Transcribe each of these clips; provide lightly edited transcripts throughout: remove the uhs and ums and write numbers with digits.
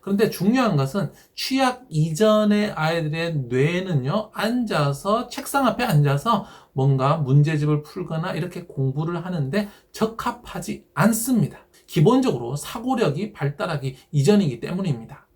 그런데 중요한 것은 취약 이전의 아이들의 뇌는요, 앉아서, 책상 앞에 앉아서 뭔가 문제집을 풀거나 이렇게 공부를 하는데 적합하지 않습니다. 기본적으로 사고력이 발달하기 이전이기 때문입니다.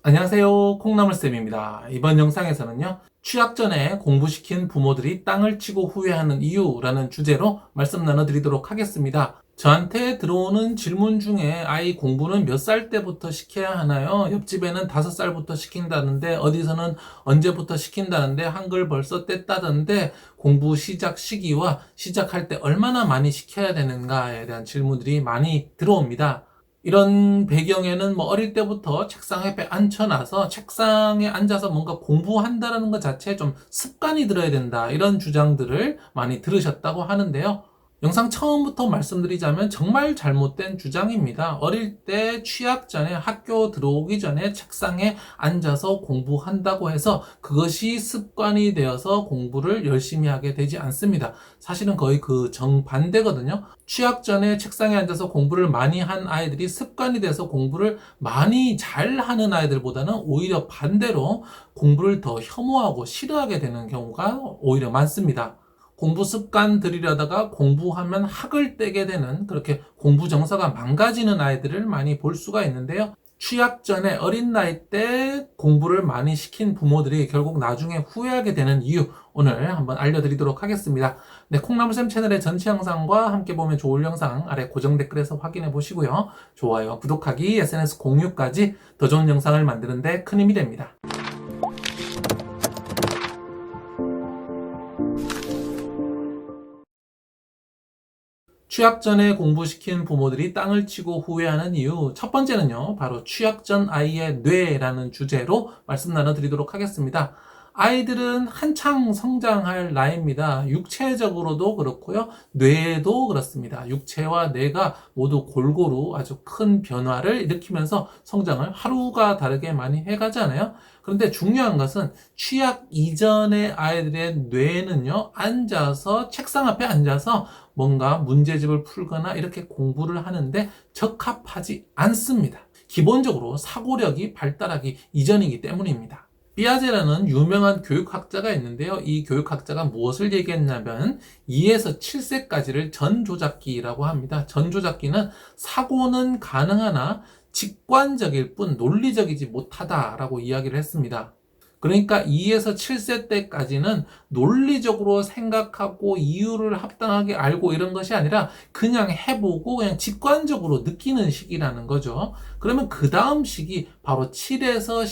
안녕하세요, 콩나물쌤입니다. 이번 영상에서는요, 취약 전에 공부시킨 부모들이 땅을 치고 후회하는 이유라는 주제로 말씀 나눠드리도록 하겠습니다. 저한테 들어오는 질문 중에 아이 공부는 몇 살 때부터 시켜야 하나요? 옆집에는 5살부터 시킨다는데 어디서는 언제부터 시킨다는데 한글 벌써 뗐다던데 공부 시작 시기와 시작할 때 얼마나 많이 시켜야 되는가에 대한 질문들이 많이 들어옵니다. 이런 배경에는 어릴 때부터 책상 옆에 앉혀놔서 책상에 앉아서 뭔가 공부한다는 것 자체에 좀 습관이 들어야 된다, 이런 주장들을 많이 들으셨다고 하는데요. 영상 처음부터 말씀드리자면 정말 잘못된 주장입니다. 어릴 때 취학 전에, 학교 들어오기 전에 책상에 앉아서 공부한다고 해서 그것이 습관이 되어서 공부를 열심히 하게 되지 않습니다. 사실은 거의 그 정반대거든요. 취학 전에 책상에 앉아서 공부를 많이 한 아이들이 습관이 돼서 공부를 많이 잘하는 아이들보다는 오히려 반대로 공부를 더 혐오하고 싫어하게 되는 경우가 오히려 많습니다. 공부 습관 들이려다가 공부하면 학을 떼게 되는, 그렇게 공부 정서가 망가지는 아이들을 많이 볼 수가 있는데요. 취학 전에 어린 나이 때 공부를 많이 시킨 부모들이 결국 나중에 후회하게 되는 이유, 오늘 한번 알려드리도록 하겠습니다. 네, 콩나물쌤 채널의 전체 영상과 함께 보면 좋을 영상 아래 고정 댓글에서 확인해 보시고요. 좋아요, 구독하기, SNS 공유까지 더 좋은 영상을 만드는 데 큰 힘이 됩니다. 취학 전에 공부시킨 부모들이 땅을 치고 후회하는 이유, 첫 번째는요, 바로 취학 전 아이의 뇌라는 주제로 말씀 나눠드리도록 하겠습니다. 아이들은 한창 성장할 나이입니다. 육체적으로도 그렇고요, 뇌도 그렇습니다. 육체와 뇌가 모두 골고루 아주 큰 변화를 일으키면서 성장을 하루가 다르게 많이 해가잖아요. 그런데 중요한 것은 취학 이전의 아이들의 뇌는요, 앉아서, 책상 앞에 앉아서 뭔가 문제집을 풀거나 이렇게 공부를 하는데 적합하지 않습니다. 기본적으로 사고력이 발달하기 이전이기 때문입니다. 피아제라는 유명한 교육학자가 있는데요. 이 교육학자가 무엇을 얘기했냐면 2에서 7세까지를 전조작기라고 합니다. 전조작기는 사고는 가능하나 직관적일 뿐 논리적이지 못하다라고 이야기를 했습니다. 그러니까 2에서 7세 때까지는 논리적으로 생각하고 이유를 합당하게 알고 이런 것이 아니라 그냥 해보고 그냥 직관적으로 느끼는 시기라는 거죠. 그러면 그 다음 시기 바로 7에서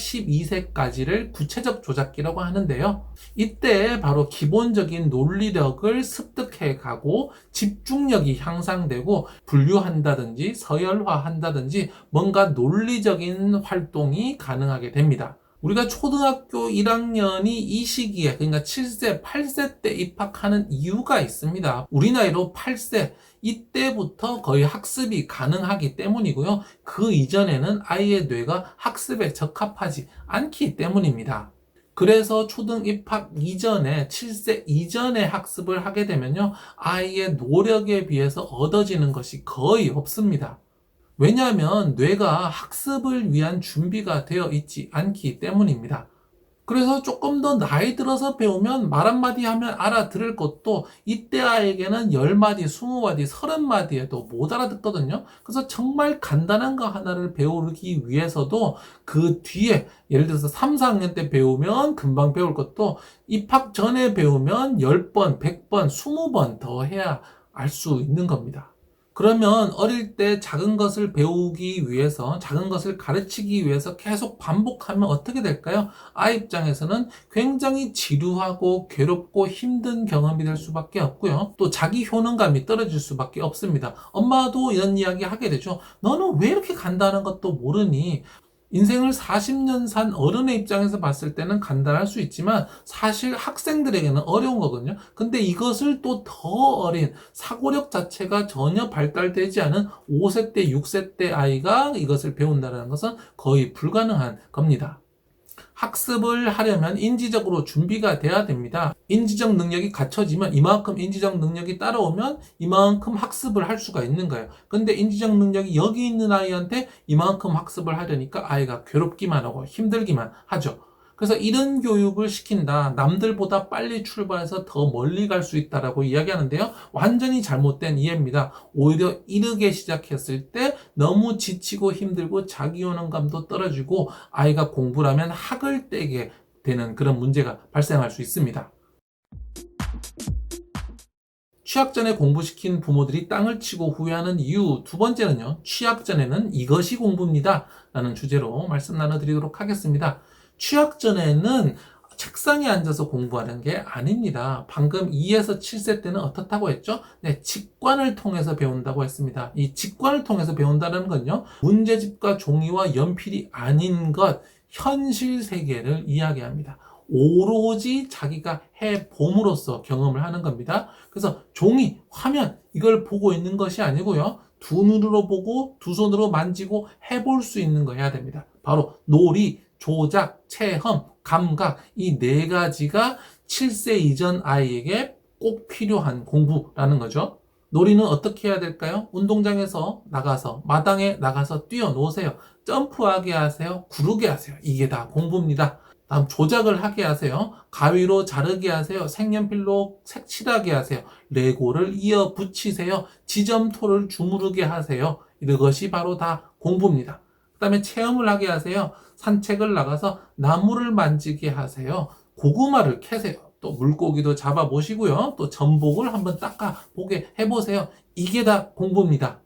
12세까지를 구체적 조작기라고 하는데요. 이때 바로 기본적인 논리력을 습득해 가고 집중력이 향상되고 분류한다든지 서열화한다든지 뭔가 논리적인 활동이 가능하게 됩니다. 우리가 초등학교 1학년이 이 시기에, 그러니까 7세, 8세 때 입학하는 이유가 있습니다. 우리 나이로 8세, 이때부터 거의 학습이 가능하기 때문이고요. 그 이전에는 아이의 뇌가 학습에 적합하지 않기 때문입니다. 그래서 초등 입학 이전에, 7세 이전에 학습을 하게 되면요, 아이의 노력에 비해서 얻어지는 것이 거의 없습니다. 왜냐하면 뇌가 학습을 위한 준비가 되어 있지 않기 때문입니다. 그래서 조금 더 나이 들어서 배우면 말 한마디 하면 알아들을 것도 이때 아이에게는 10마디, 20마디, 30마디에도 못 알아듣거든요. 그래서 정말 간단한 거 하나를 배우기 위해서도 그 뒤에, 예를 들어서 3, 4학년 때 배우면 금방 배울 것도 입학 전에 배우면 10번, 100번, 20번 더 해야 알 수 있는 겁니다. 그러면 어릴 때 작은 것을 배우기 위해서, 작은 것을 가르치기 위해서 계속 반복하면 어떻게 될까요? 아이 입장에서는 굉장히 지루하고 괴롭고 힘든 경험이 될 수밖에 없고요. 또 자기 효능감이 떨어질 수밖에 없습니다. 엄마도 이런 이야기 하게 되죠. 너는 왜 이렇게 간다는 것도 모르니? 인생을 40년 산 어른의 입장에서 봤을 때는 간단할 수 있지만 사실 학생들에게는 어려운 거거든요. 근데 이것을 또 더 어린, 사고력 자체가 전혀 발달되지 않은 5세 때, 6세 때 아이가 이것을 배운다는 것은 거의 불가능한 겁니다. 학습을 하려면 인지적으로 준비가 돼야 됩니다. 인지적 능력이 갖춰지면 이만큼 인지적 능력이 따라오면 이만큼 학습을 할 수가 있는 거예요. 근데 인지적 능력이 여기 있는 아이한테 이만큼 학습을 하려니까 아이가 괴롭기만 하고 힘들기만 하죠. 그래서 이런 교육을 시킨다. 남들보다 빨리 출발해서 더 멀리 갈 수 있다라고 이야기하는데요. 완전히 잘못된 이해입니다. 오히려 이르게 시작했을 때 너무 지치고 힘들고 자기효능감도 떨어지고 아이가 공부를 하면 학을 떼게 되는 그런 문제가 발생할 수 있습니다. 취학 전에 공부시킨 부모들이 땅을 치고 후회하는 이유 두 번째는요. 취학 전에는 이것이 공부입니다. 라는 주제로 말씀 나눠드리도록 하겠습니다. 취학 전에는 책상에 앉아서 공부하는 게 아닙니다. 방금 2에서 7세 때는 어떻다고 했죠? 네, 직관을 통해서 배운다고 했습니다. 이 직관을 통해서 배운다는 건요. 문제집과 종이와 연필이 아닌 것, 현실 세계를 이야기합니다. 오로지 자기가 해봄으로써 경험을 하는 겁니다. 그래서 종이, 화면 이걸 보고 있는 것이 아니고요. 두 눈으로 보고 두 손으로 만지고 해볼 수 있는 거 해야 됩니다. 바로 놀이, 조작, 체험, 감각 이 네 가지가 7세 이전 아이에게 꼭 필요한 공부라는 거죠. 놀이는 어떻게 해야 될까요? 운동장에서 나가서 마당에 나가서 뛰어노세요. 점프하게 하세요. 구르게 하세요. 이게 다 공부입니다. 다음 조작을 하게 하세요. 가위로 자르게 하세요. 색연필로 색칠하게 하세요. 레고를 이어 붙이세요. 지점토를 주무르게 하세요. 이것이 바로 다 공부입니다. 그 다음에 체험을 하게 하세요. 산책을 나가서 나무를 만지게 하세요. 고구마를 캐세요. 또 물고기도 잡아보시고요. 또 전복을 한번 닦아보게 해보세요. 이게 다 공부입니다.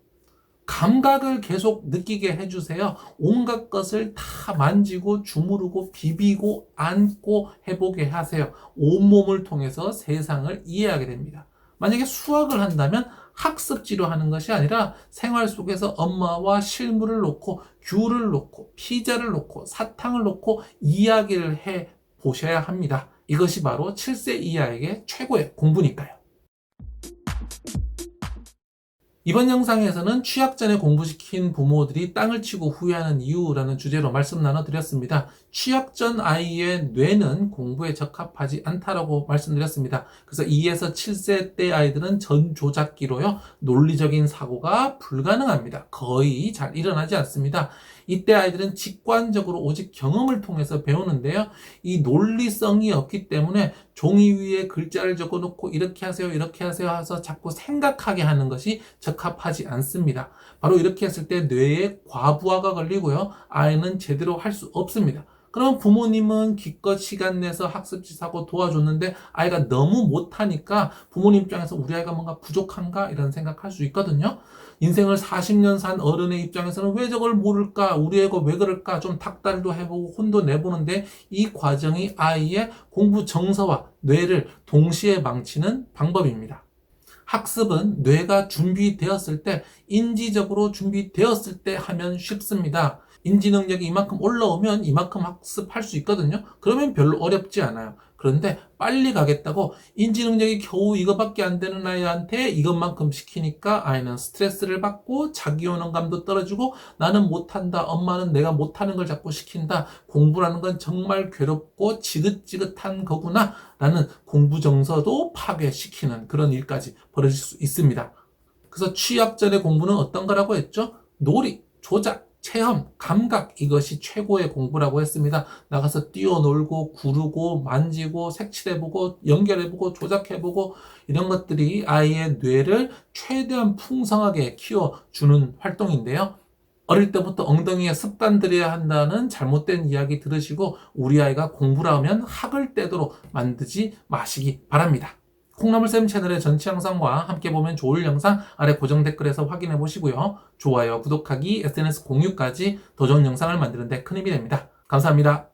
감각을 계속 느끼게 해주세요. 온갖 것을 다 만지고 주무르고 비비고 안고 해보게 하세요. 온몸을 통해서 세상을 이해하게 됩니다. 만약에 수학을 한다면 학습지로 하는 것이 아니라 생활 속에서 엄마와 실물을 놓고 귤을 놓고 피자를 놓고 사탕을 놓고 이야기를 해 보셔야 합니다. 이것이 바로 7세 이하에게 최고의 공부니까요. 이번 영상에서는 취학 전에 공부시킨 부모들이 땅을 치고 후회하는 이유라는 주제로 말씀 나눠드렸습니다. 취학 전 아이의 뇌는 공부에 적합하지 않다라고 말씀드렸습니다. 그래서 2에서 7세 때 아이들은 전조작기로요. 논리적인 사고가 불가능합니다. 거의 잘 일어나지 않습니다. 이때 아이들은 직관적으로 오직 경험을 통해서 배우는데요. 이 논리성이 없기 때문에 종이 위에 글자를 적어놓고 이렇게 하세요, 이렇게 하세요 해서 자꾸 생각하게 하는 것이 적합하지 않습니다. 바로 이렇게 했을 때 뇌에 과부하가 걸리고요. 아이는 제대로 할 수 없습니다. 그럼 부모님은 기껏 시간 내서 학습지 사고 도와줬는데 아이가 너무 못하니까 부모님 입장에서 우리 아이가 뭔가 부족한가 이런 생각할 수 있거든요. 인생을 40년 산 어른의 입장에서는 왜 저걸 모를까? 우리 애가 왜 그럴까? 좀 닥달도 해보고 혼도 내보는데 이 과정이 아이의 공부 정서와 뇌를 동시에 망치는 방법입니다. 학습은 뇌가 준비되었을 때, 인지적으로 준비되었을 때 하면 쉽습니다. 인지 능력이 이만큼 올라오면 이만큼 학습할 수 있거든요. 그러면 별로 어렵지 않아요. 그런데 빨리 가겠다고 인지 능력이 겨우 이거밖에 안 되는 아이한테 이것만큼 시키니까 아이는 스트레스를 받고 자기효능감도 떨어지고 나는 못한다. 엄마는 내가 못하는 걸 자꾸 시킨다. 공부라는 건 정말 괴롭고 지긋지긋한 거구나. 라는 공부 정서도 파괴시키는 그런 일까지 벌어질 수 있습니다. 그래서 취학 전의 공부는 어떤 거라고 했죠? 놀이, 조작, 체험, 감각 이것이 최고의 공부라고 했습니다. 나가서 뛰어놀고 구르고 만지고 색칠해보고 연결해보고 조작해보고 이런 것들이 아이의 뇌를 최대한 풍성하게 키워주는 활동인데요. 어릴 때부터 엉덩이에 습관 들여야 한다는 잘못된 이야기 들으시고 우리 아이가 공부를 하면 학을 떼도록 만들지 마시기 바랍니다. 콩나물쌤 채널의 전체 영상과 함께 보면 좋을 영상 아래 고정 댓글에서 확인해 보시고요. 좋아요, 구독하기, SNS 공유까지 더 좋은 영상을 만드는 데 큰 힘이 됩니다. 감사합니다.